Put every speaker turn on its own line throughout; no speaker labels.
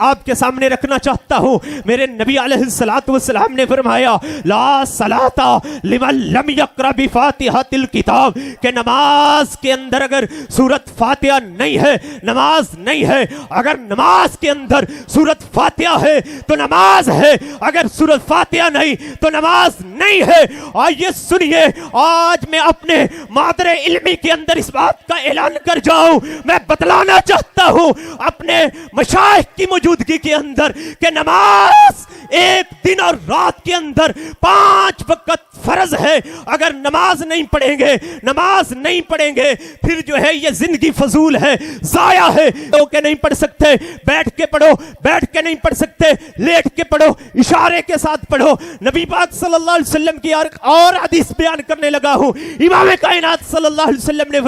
آپ کے سامنے رکھنا چاہتا ہوں. میرے نبی علیہ الصلوۃ والسلام نے فرمایا لا صلاۃ لمن لم یقرأ بفاتحۃ الکتاب کہ نماز کے اندر اگر سورۃ فاتحہ نہیں ہے نماز نہیں ہے. اگر نماز کے اندر سورۃ فاتحہ ہے تو نماز ہے, اگر سورۃ فاتحہ نہیں تو نماز نہیں ہے. آئیے سنیے, آج میں اپنے مادر علمی کے اندر اس بات کا اعلان کر جاؤں. میں بتلانا چاہتا ہوں اپنے مشائخ کی موجودگی کے اندر کہ نماز ایک دن اور رات کے اندر 5 وقت فرض ہے. اگر نماز نہیں پڑھیں گے نماز نہیں پڑھیں گے پھر جو ہے یہ زندگی فضول ہے, ضائع ہے. تو کہ نہیں پڑھ سکتے بیٹھ کے پڑھو, بیٹھ کے نہیں پڑھ سکتے لیٹ کے پڑھو, اشارے کے ساتھ پڑھو. نبی پاک صلی اللہ علیہ وسلم کی اور حدیث بیان کرنے لگا ہوں. امام کائنات صلی اللہ علیہ وسلم نے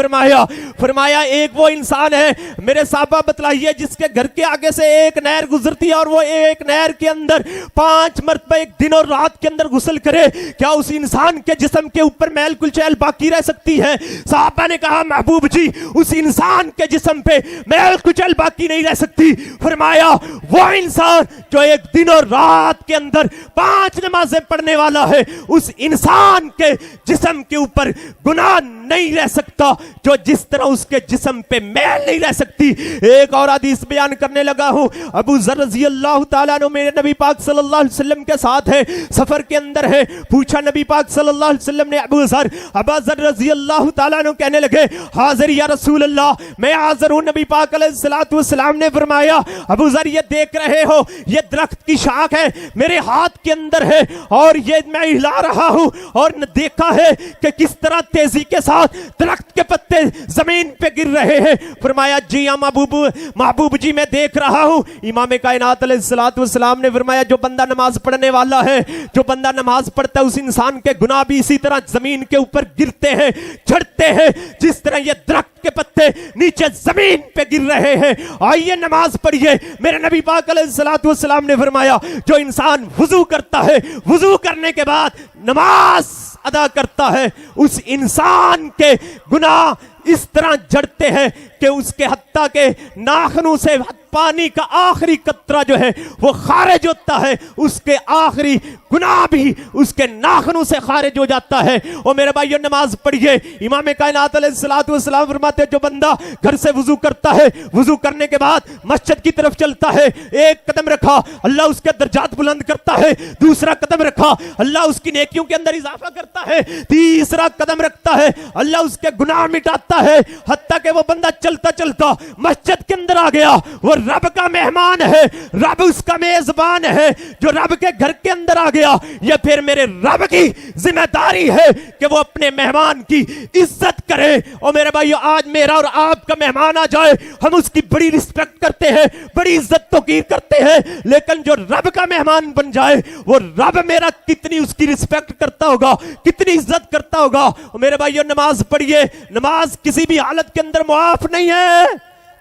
فرمایا ایک وہ انسان ہے میرے صحابہ بتلائیے جس کے گھر کے آگے سے ایک نہر گزرتی ہے اور وہ ایک نہر کے اندر 5 مرتبہ ایک دن اور رات کے اندر غسل کرے, کیا اس انسان کے جسم کے اوپر میل کل چیل باقی رہ سکتی ہے؟ صحابہ نے کہا محبوب جی اس انسان کے جسم پہ میل کل چیل باقی نہیں رہ سکتی. فرمایا وہ انسان جو ایک دن اور رات کے اندر 5 نمازیں پڑھنے والا ہے اس انسان کے جسم کے اوپر گناہ نہیں رہ سکتا جو جس طرح اس کے جسم پہ میل نہیں رہ سکتی. ایک اور حدیث بیان کرنے لگا ہوں. ابو ذر رضی اللہ تعالیٰ عنہ میرے نبی پاک صلی اللہ علیہ وسلم کے ساتھ ہے, سفر کے اندر ہے. پوچھا نبی پاک صلی اللہ علیہ وسلم نے ابو ذر رضی اللہ تعالیٰ عنہ کہنے لگے حاضر یا رسول اللہ, میں حاضر ہوں. نبی پاک علیہ الصلوۃ والسلام نے فرمایا ابو ذر یہ دیکھ رہے ہو یہ درخت کی شاخ ہے میرے ہاتھ کے اندر ہے اور یہ میں ہلا رہا ہوں اور دیکھا ہے کہ کس طرح تیزی کے ساتھ درخت کے پتے زمین پہ گر رہے ہیں. فرمایا جی ہاں محبوب جی میں دیکھ رہا ہوں. امام کائنات علیہ الصلوۃ والسلام نے فرمایا جو بندہ نماز پڑھنے والا ہے, جو بندہ نماز پڑھتا ہے اس انسان کے گناہ بھی اسی طرح زمین کے اوپر گرتے ہیں جھڑتے ہیں جس طرح یہ درخت کے پتے نیچے زمین پہ گر رہے ہیں. آئیے نماز پڑھیے. میرے نبی پاک علیہ الصلوۃ والسلام نے فرمایا جو انسان وضو کرتا ہے وضو کرنے کے بعد نماز ادا کرتا ہے اس انسان کے گناہ اس طرح جڑتے ہیں کہ اس کے حتیٰ کے ناخنوں سے پانی کا آخری قطرہ جو ہے وہ خارج ہوتا ہے, اس کے آخری گناہ بھی اس کے ناخنوں سے خارج ہو جاتا ہے. اور میرے بھائیو نماز پڑھیے. امام کائنات علیہ الصلوۃ والسلام فرماتے ہیں جو بندہ گھر سے وضو کرتا ہے وضو کرنے کے بعد مسجد کی طرف چلتا ہے, ایک قدم رکھا اللہ اس کے درجات بلند کرتا ہے, دوسرا قدم رکھا اللہ اس کی نیکیوں کے اندر اضافہ کرتا ہے, تیسرا قدم رکھتا ہے اللہ اس کے گناہ مٹاتا ہے. حتیٰ کہ وہ بندہ چلتا چلتا مسجد کے اندر آ گیا, وہ رب کا مہمان ہے, رب اس کا میزبان ہے. جو رب کے گھر کے اندر آ گیا یہ پھر میرے رب کی ذمہ داری ہے کہ وہ اپنے مہمان کی عزت کرے. اور میرے بھائیو آج میرا اور آپ کا مہمان آ جائے ہم اس کی بڑی رسپیکٹ کرتے ہیں, بڑی عزت توقیر کرتے ہیں, لیکن جو رب کا مہمان بن جائے وہ رب میرا کتنی اس کی رسپیکٹ کرتا ہوگا, کتنی عزت کرتا ہوگا. اور میرے بھائیو نماز پڑھیے. نماز کسی بھی حالت کے اندر معاف نہیں ہے.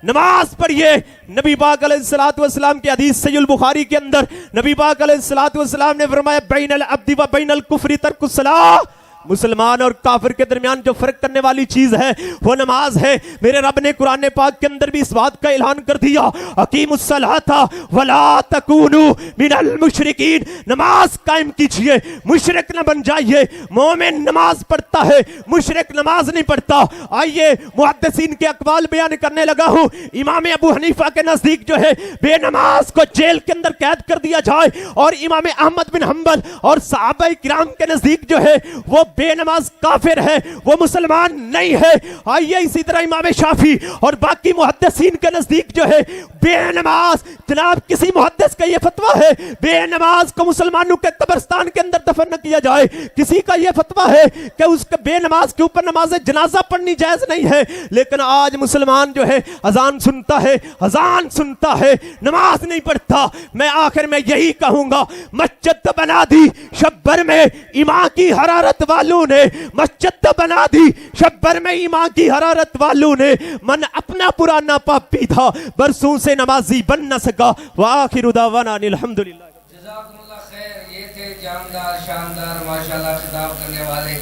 نماز پڑھیے. نبی پاک علیہ الصلوۃ والسلام کی حدیث صحیح البخاری کے اندر نبی پاک علیہ الصلوۃ والسلام نے فرمایا بین العبد و بین الکفر ترک الصلاۃ, مسلمان اور کافر کے درمیان جو فرق کرنے والی چیز ہے وہ نماز ہے. میرے رب نے قرآن پاک کے اندر بھی اس بات کا اعلان کر دیا اقیموا الصلاۃ ولا تکونوا من المشرکین, نماز قائم کیجئے مشرک نہ بن جائیے. مومن نماز پڑھتا ہے مشرک نماز نہیں پڑھتا. آئیے محدثین کے اقوال بیان کرنے لگا ہوں. امام ابو حنیفہ کے نزدیک جو ہے بے نماز کو جیل کے اندر قید کر دیا جائے, اور امام احمد بن حنبل اور صحابہ کرام کے نزدیک جو ہے وہ بے نماز کافر ہے, وہ مسلمان نہیں ہے. آئیے اسی طرح امام شافعی اور باقی محدثین کے نزدیک جو ہے بے نماز, جناب کسی محدث کا یہ فتویٰ ہے بے نماز کو مسلمانوں کے قبرستان کے اندر دفن نہ کیا جائے, کسی کا یہ فتویٰ ہے کہ اس کے بے نماز کے اوپر نماز جنازہ پڑھنی جائز نہیں ہے. لیکن آج مسلمان جو ہے اذان سنتا ہے نماز نہیں پڑھتا. میں آخر میں یہی کہوں گا مسجد بنا دی شب بھر میں ایمان کی حرارت والوں نے, مسجد بنا دی شب بھر میں ایمان کی حرارت والوں نے, من اپنا پرانا پاپی تھا برسوں سے نمازی بن نہ سکا. وآخر دعوانا الحمدللہ.
جزاکم اللہ خیر. یہ تھے جاندار شاندار ماشاءاللہ خطاب کرنے والے